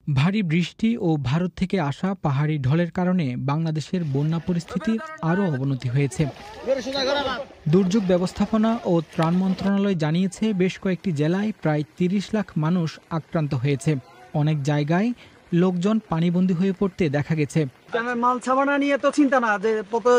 ভারী বৃষ্টি ও ভারত থেকে আসা পাহাড়ি ঢলের কারণে বাংলাদেশের বন্যা পরিস্থিতির আরও অবনতি হয়েছে। দুর্যোগ ব্যবস্থাপনা ও ত্রাণ মন্ত্রণালয় জানিয়েছে, বেশ কয়েকটি জেলায় প্রায় ৩০ লাখ মানুষ আক্রান্ত হয়েছে। অনেক জায়গায় লোকজন পানিবন্দী হয়ে পড়তে দেখা গেছে। মাল ছাবানা নিয়ে তো চিন্তা না,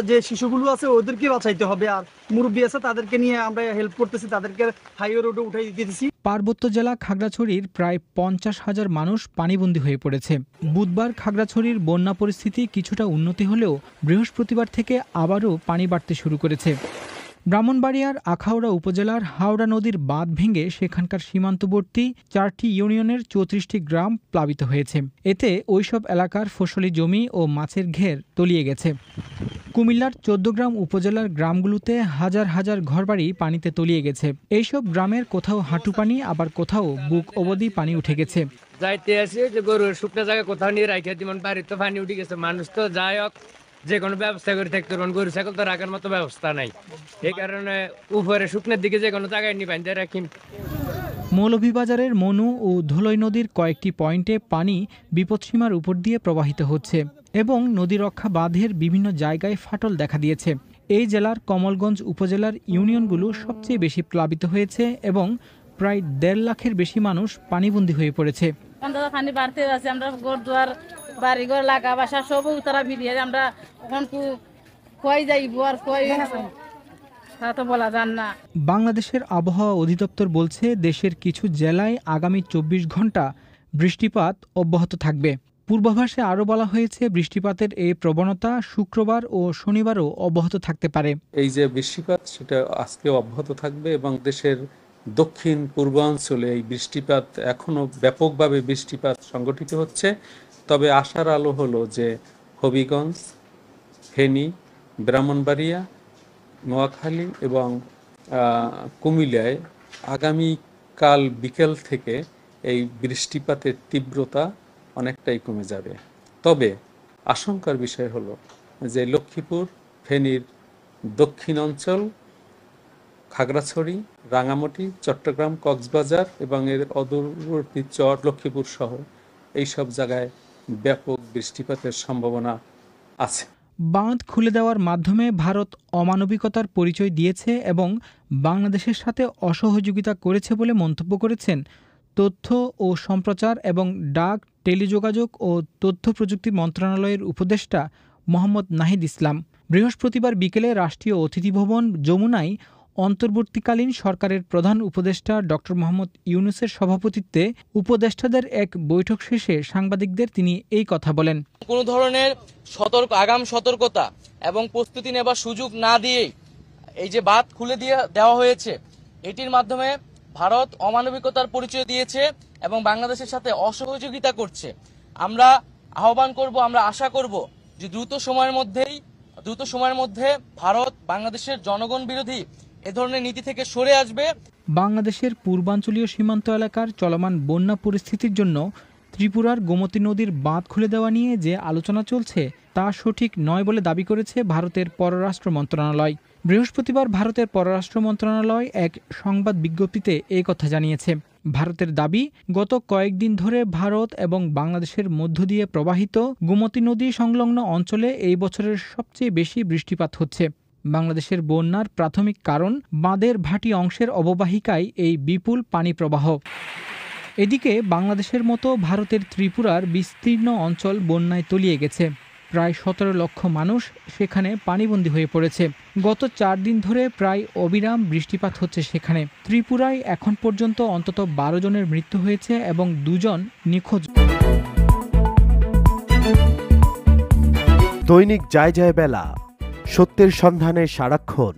যে শিশুগুলো আছে ওদেরকে বাঁচাইতে হবে, আর মুরব্বী আছে তাদেরকে নিয়ে আমরা হেল্প করতেছি, তাদেরকে হাইওয়ে রোডে উঠাই দিতেছি। পার্বত্য জেলা খাগড়াছড়ির প্রায় ৫০,০০০ মানুষ পানিবন্দী হয়ে পড়েছে। বুধবার খাগড়াছড়ির বন্যা পরিস্থিতি কিছুটা উন্নতি হলেও বৃহস্পতিবার থেকে আবারও পানি বাড়তে শুরু করেছে। ব্রাহ্মণবাড়িয়ার আখাউড়া উপজেলার হাওড়া নদীর বাঁধ ভেঙে সেখানকার সীমান্তবর্তী ৪টি ইউনিয়নের ৩৪টি গ্রাম প্লাবিত হয়েছে। এতে ওইসব এলাকার ফসলি জমি ও মাছের ঘের তলিয়ে গেছে। কুমিল্লার ১৪গ্রাম উপজেলার গ্রামগুলোতে হাজার হাজার ঘরবাড়ি পানিতে তলিয়ে গেছে। এইসব গ্রামের কোথাও হাঁটু পানি, আবার কোথাও বুক অবধি পানি উঠে গেছে। যাইতে আছে যে গরুর শুকনো জায়গা কোথাও নিয়ে রাখে দিমন, বাড়িতে তো পানি উঠে গেছে। মানুষ তো যাই হোক যে কোনো ব্যবস্থা করে থাকতে, গরু ছাগল তো রাখার মতো ব্যবস্থা নাই। এই কারণে উপরে শুকনের দিকে যে কোনো জায়গায় নিয়ে বাঁধতে রাখি। মৌলভীবাজারের মনু ও ধুলই নদীর কয়েকটি পয়েন্টে পানি বিপদসীমার উপর দিয়ে প্রবাহিত হচ্ছে এবং নদী রক্ষা বাঁধের বিভিন্ন জায়গায় ফাটল দেখা দিয়েছে। এই জেলার কমলগঞ্জ উপজেলার ইউনিয়নগুলো সবচেয়ে বেশি প্লাবিত হয়েছে এবং প্রায় ১.৫ লাখের বেশি মানুষ পানিবন্দী হয়ে পড়েছে। পানি বাড়তে আছে, আমরা ঘর-দুয়ার বাড়িঘর লাগা বাসা সব তারা ভিড়িয়ে আমরা ওখান কই যাইব আর কই তা তো বলা যান না। বাংলাদেশের আবহাওয়া অধিদপ্তর বলছে, দেশের কিছু জেলায় আগামী ২৪ ঘন্টা বৃষ্টিপাত অব্যাহত থাকবে। পূর্বাভাসে আরও বলা হয়েছে, বৃষ্টিপাতের এই প্রবণতা শুক্রবার ও শনিবারও অব্যাহত থাকতে পারে। এই যে বৃষ্টিপাত সেটা আজকে অব্যাহত থাকবে এবং দেশের দক্ষিণ পূর্বাঞ্চলে এই বৃষ্টিপাত এখনো ব্যাপকভাবে বৃষ্টিপাত সংগঠিত হচ্ছে। তবে আশার আলো হলো যে হবিগঞ্জ, ফেনী, ব্রাহ্মণবাড়িয়া, নোয়াখালী এবং কুমিল্লায় আগামীকাল বিকেল থেকে এই বৃষ্টিপাতের তীব্রতা অনেকটাই কমে যাবে। তবে আশঙ্কার বিষয় হলো যে লক্ষ্মীপুর, ফেনীর দক্ষিণ অঞ্চল, খাগড়াছড়ি, রাঙামাটি, চট্টগ্রাম, কক্সবাজার এবং এর অদূরবর্তী চর লক্ষ্মীপুর সহ এইসব জায়গায় ব্যাপক বৃষ্টিপাতের সম্ভাবনা আছে। বাঁধ খুলে দেওয়ার মাধ্যমে ভারত অমানবিকতার পরিচয় দিয়েছে এবং বাংলাদেশের সাথে অসহযোগিতা করেছে বলে মন্তব্য করেছেন তথ্য ও সম্প্রচার এবং ডাক, টেলিযোগাযোগ ও তথ্য প্রযুক্তি মন্ত্রণালয়ের উপদেষ্টা মোহাম্মদ নাহিদ ইসলাম। বৃহস্পতিবার বিকেলে রাষ্ট্রীয় অতিথি ভবন যমুনায় অন্তর্বর্তীকালীন সরকারের প্রধান উপদেষ্টা ড মোহাম্মদ ইউনূসের সভাপতিত্বে উপদেষ্টাদের এক বৈঠক শেষে সাংবাদিকদের তিনি এই কথা বলেন। কোনো ধরনের আগাম সতর্কতা এবং প্রস্তুতি নেবার সুযোগ না দিয়ে এই যে বাঁধ খুলে দেওয়া হয়েছে, এটির মাধ্যমে ভারত অমানবিকতার পরিচয় দিয়েছে এবং বাংলাদেশের সাথে অসহযোগিতা করছে। আমরা আহ্বান করব, আমরা আশা করব যে দ্রুত সময়ের মধ্যে ভারত বাংলাদেশের জনগণ বিরোধী এ ধরনের নীতি থেকে সরে আসবে। বাংলাদেশের পূর্বাঞ্চলীয় সীমান্ত এলাকার চলমান বন্যা পরিস্থিতির জন্য ত্রিপুরার গোমতী নদীর বাঁধ খুলে দেওয়া নিয়ে যে আলোচনা চলছে তা সঠিক নয় বলে দাবি করেছে ভারতের পররাষ্ট্র মন্ত্রণালয়। বৃহস্পতিবার ভারতের পররাষ্ট্র মন্ত্রণালয় এক সংবাদ বিজ্ঞপ্তিতে এই কথা জানিয়েছে। ভারতের দাবি, গত কয়েকদিন ধরে ভারত এবং বাংলাদেশের মধ্য দিয়ে প্রবাহিত গোমতী নদী সংলগ্ন অঞ্চলে এই বছরের সবচেয়ে বেশি বৃষ্টিপাত হচ্ছে। বাংলাদেশের বন্যার প্রাথমিক কারণ বাঁধের ভাটি অংশের অববাহিকায় এই বিপুল পানি প্রবাহ। এদিকে বাংলাদেশের মতো ভারতের ত্রিপুরার বিস্তীর্ণ অঞ্চল বন্যায় তলিয়ে গেছে। প্রায় ১৭ লক্ষ মানুষ সেখানে পানিবন্দী হয়ে পড়েছে। গত ৪ দিন ধরে প্রায় অবিরাম বৃষ্টিপাত হচ্ছে সেখানে। ত্রিপুরায় এখন পর্যন্ত অন্তত ১২ জনের মৃত্যু হয়েছে এবং ২ জন নিখোঁজ। দৈনিক যায় যায় বেলা, সত্যের সন্ধানে সারাক্ষণ।